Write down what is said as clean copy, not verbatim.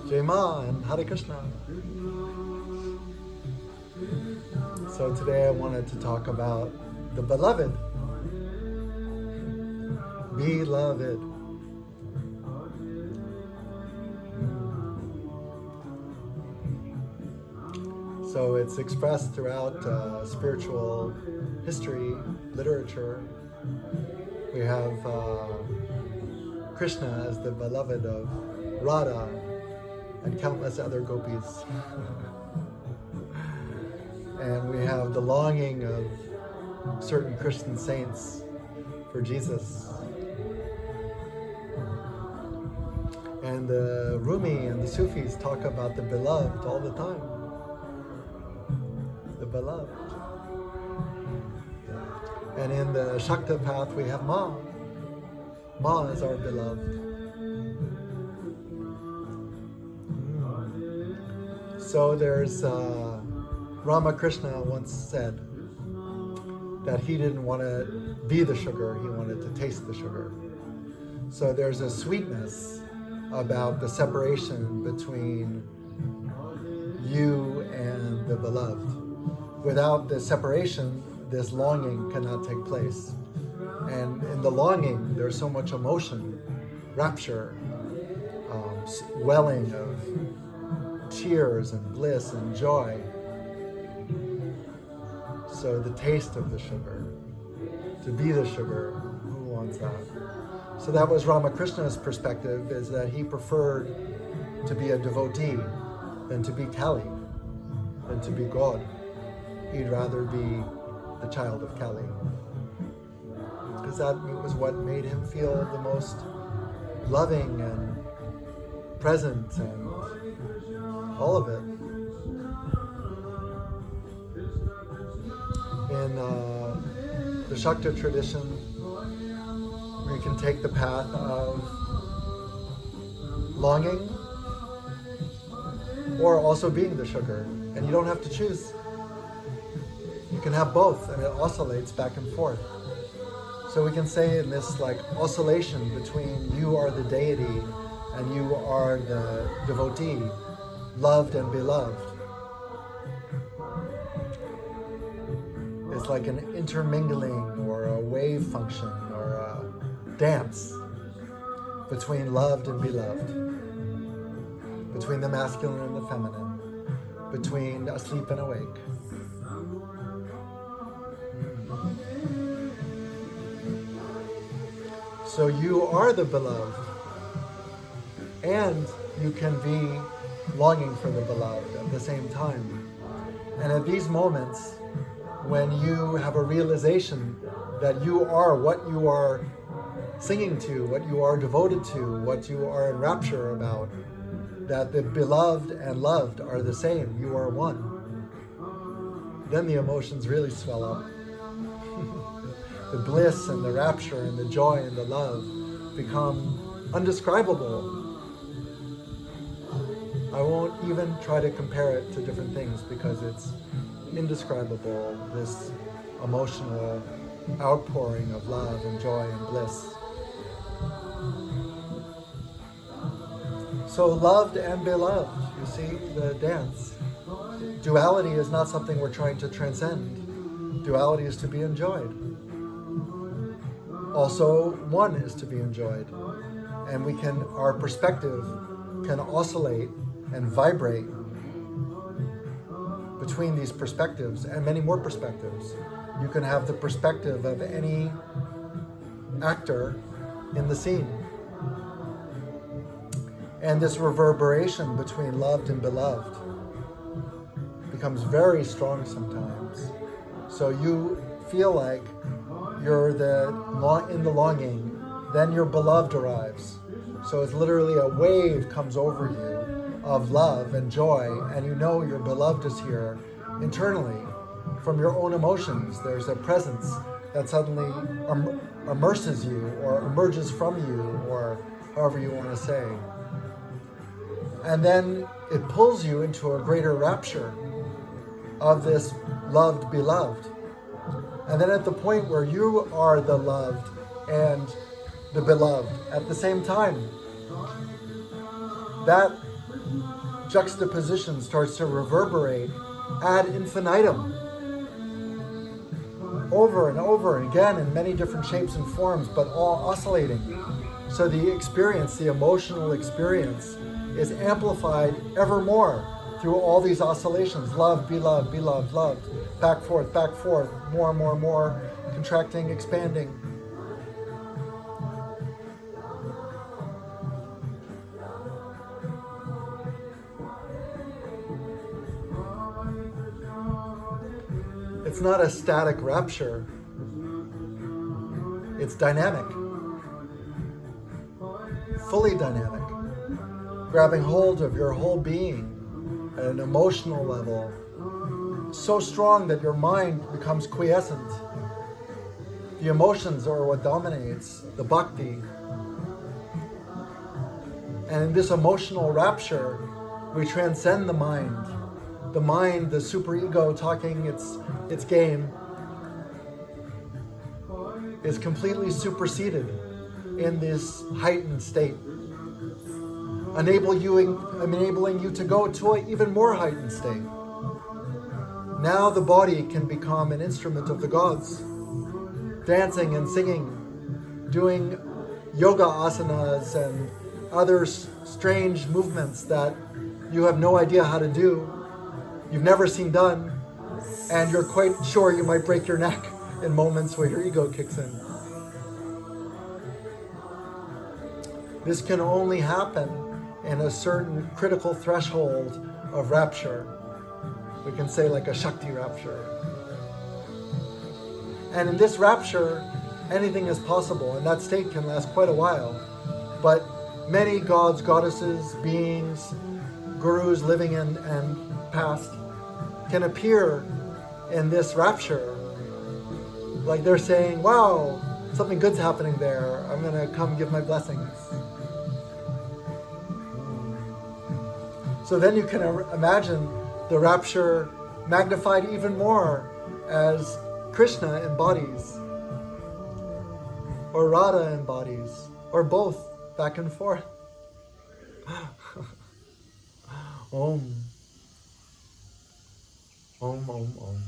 Jai Ma and Hare Krishna. So today I wanted to talk about the beloved. Beloved. So it's expressed throughout spiritual history, literature. We have Krishna as the beloved of Radha and countless other gopis. And we have the longing of certain Christian saints for Jesus. And the Rumi and the Sufis talk about the beloved all the time. The beloved. And in the Shakta path we have Ma. Ma is our beloved. So there's Ramakrishna once said that he didn't want to be the sugar, he wanted to taste the sugar. So there's a sweetness about the separation between you and the beloved. Without the separation, this longing cannot take place. And in the longing, there's so much emotion, rapture, welling of tears and bliss and joy. So the taste of the sugar, to be the sugar, who wants that? So that was Ramakrishna's perspective, is that he preferred to be a devotee than to be Kali, than to be God. He'd rather be the child of Kali. Because that was what made him feel the most loving and present and all of it. In the Shakta tradition, we can take the path of longing or also being the sugar. And you don't have to choose. You can have both, and it oscillates back and forth. So we can say in this like oscillation between you are the deity and you are the devotee, loved and beloved. It's like an intermingling or a wave function or a dance between loved and beloved, between the masculine and the feminine, between asleep and awake. So you are the beloved, and you can be longing for the beloved at the same time. And at these moments, when you have a realization that you are what you are singing to, what you are devoted to, what you are in rapture about, that the beloved and loved are the same, you are one, then the emotions really swell up. The bliss and the rapture and the joy and the love become undescribable. I won't even try to compare it to different things because it's indescribable, this emotional outpouring of love and joy and bliss. So loved and beloved, you see the dance. Duality is not something we're trying to transcend. Duality is to be enjoyed. Also, one is to be enjoyed. And our perspective can oscillate and vibrate between these perspectives and many more perspectives. You can have the perspective of any actor in the scene. And this reverberation between loved and beloved becomes very strong sometimes. So you feel like you're in the longing, then your beloved arrives. So it's literally a wave comes over you of love and joy, and you know your beloved is here internally. From your own emotions, there's a presence that suddenly immerses you or emerges from you, or however you want to say. And then it pulls you into a greater rapture of this loved beloved. And then at the point where you are the loved and the beloved at the same time, that juxtaposition starts to reverberate ad infinitum, over and over and again in many different shapes and forms, but all oscillating. So the experience, the emotional experience, is amplified ever more through all these oscillations. Love, be loved, loved. Back, forth, more, contracting, expanding. It's not a static rapture. It's dynamic. Fully dynamic. Grabbing hold of your whole being at an emotional level, so strong that your mind becomes quiescent. The emotions are what dominates, the bhakti. And in this emotional rapture, we transcend the mind. The mind, the superego talking its game, is completely superseded in this heightened state, enabling you to go to an even more heightened state. Now the body can become an instrument of the gods, dancing and singing, doing yoga asanas and other strange movements that you have no idea how to do, you've never seen done, and you're quite sure you might break your neck in moments where your ego kicks in. This can only happen in a certain critical threshold of rapture. We can say like a Shakti rapture. And in this rapture, anything is possible, and that state can last quite a while. But many gods, goddesses, beings, gurus living in and past can appear in this rapture. Like they're saying, wow, something good's happening there. I'm going to come give my blessings. So then you can imagine the rapture magnified even more as Krishna embodies, or Radha embodies, or both, back and forth. Om. Om, Om, Om.